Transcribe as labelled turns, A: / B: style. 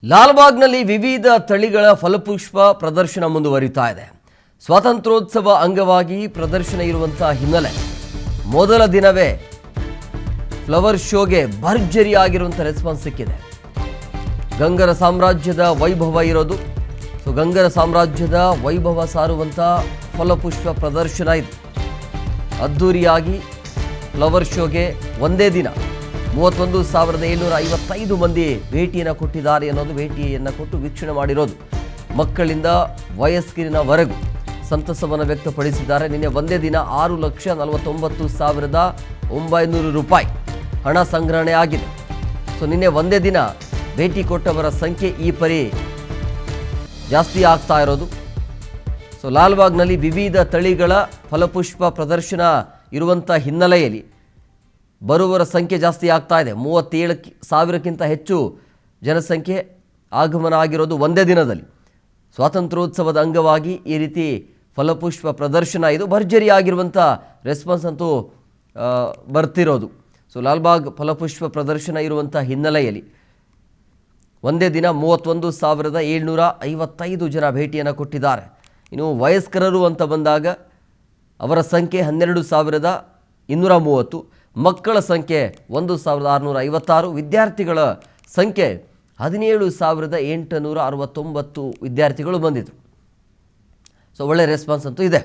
A: ಲಾಲ್ಬಾಗ್ನಲ್ಲಿ ವಿವಿಧ ತಳಿಗಳ ಫಲಪುಷ್ಪ ಪ್ರದರ್ಶನ ಮುಂದುವರಿತಾ ಇದೆ. ಸ್ವಾತಂತ್ರ್ಯೋತ್ಸವ ಅಂಗವಾಗಿ ಪ್ರದರ್ಶನ ಇರುವಂತಹ ಹಿನ್ನೆಲೆ ಮೊದಲ ದಿನವೇ ಫ್ಲವರ್ ಶೋಗೆ ಭರ್ಜರಿಯಾಗಿರುವಂಥ ರೆಸ್ಪಾನ್ಸ್ ಸಿಕ್ಕಿದೆ. ಗಂಗರ ಸಾಮ್ರಾಜ್ಯದ ವೈಭವ ಇರೋದು. ಗಂಗರ ಸಾಮ್ರಾಜ್ಯದ ವೈಭವ ಸಾರುವಂಥ ಫಲಪುಷ್ಪ ಪ್ರದರ್ಶನ ಇದೆ. ಅದ್ದೂರಿಯಾಗಿ ಫ್ಲವರ್ ಶೋಗೆ ಒಂದೇ ದಿನ 31,755 ಮಂದಿ ಭೇಟಿಯನ್ನು ಕೊಟ್ಟಿದ್ದಾರೆ ಅನ್ನೋದು, ಭೇಟಿಯನ್ನು ಕೊಟ್ಟು ವೀಕ್ಷಣೆ ಮಾಡಿರೋದು. ಮಕ್ಕಳಿಂದ ವಯಸ್ಕರಿನವರೆಗೂ ಸಂತಸವನ್ನು ವ್ಯಕ್ತಪಡಿಸಿದ್ದಾರೆ. ನಿನ್ನೆ ಒಂದೇ ದಿನ 6,49,900 ರೂಪಾಯಿ ಹಣ ಸಂಗ್ರಹಣೆ ಆಗಿದೆ. ನಿನ್ನೆ ಒಂದೇ ದಿನ ಭೇಟಿ ಕೊಟ್ಟವರ ಸಂಖ್ಯೆ ಈ ಪರಿ ಜಾಸ್ತಿ ಆಗ್ತಾ ಇರೋದು. ಲಾಲ್ಬಾಗ್ನಲ್ಲಿ ವಿವಿಧ ತಳಿಗಳ ಫಲಪುಷ್ಪ ಪ್ರದರ್ಶನ ಇರುವಂಥ ಹಿನ್ನೆಲೆಯಲ್ಲಿ ಬರುವವರ ಸಂಖ್ಯೆ ಜಾಸ್ತಿ ಆಗ್ತಾ ಇದೆ. 37,000ಕ್ಕಿಂತ ಹೆಚ್ಚು ಜನಸಂಖ್ಯೆ ಆಗಮನ ಆಗಿರೋದು ಒಂದೇ ದಿನದಲ್ಲಿ. ಸ್ವಾತಂತ್ರ್ಯೋತ್ಸವದ ಅಂಗವಾಗಿ ಈ ರೀತಿ ಫಲಪುಷ್ಪ ಪ್ರದರ್ಶನ ಇದು ಭರ್ಜರಿಯಾಗಿರುವಂಥ ರೆಸ್ಪಾನ್ಸ್ ಅಂತೂ ಬರ್ತಿರೋದು. ಲಾಲ್ಬಾಗ್ ಫಲಪುಷ್ಪ ಪ್ರದರ್ಶನ ಇರುವಂಥ ಹಿನ್ನೆಲೆಯಲ್ಲಿ ಒಂದೇ ದಿನ 31,755 ಜನ ಭೇಟಿಯನ್ನು ಕೊಟ್ಟಿದ್ದಾರೆ. ಇನ್ನು ವಯಸ್ಕರರು ಅಂತ ಬಂದಾಗ ಅವರ ಸಂಖ್ಯೆ 12,230, ಮಕ್ಕಳ ಸಂಖ್ಯೆ 1,656, ವಿದ್ಯಾರ್ಥಿಗಳ ಸಂಖ್ಯೆ 17,869 ವಿದ್ಯಾರ್ಥಿಗಳು ಬಂದಿದ್ದರು. ಒಳ್ಳೆ ರೆಸ್ಪಾನ್ಸ್ ಅಂತೂ ಇದೆ.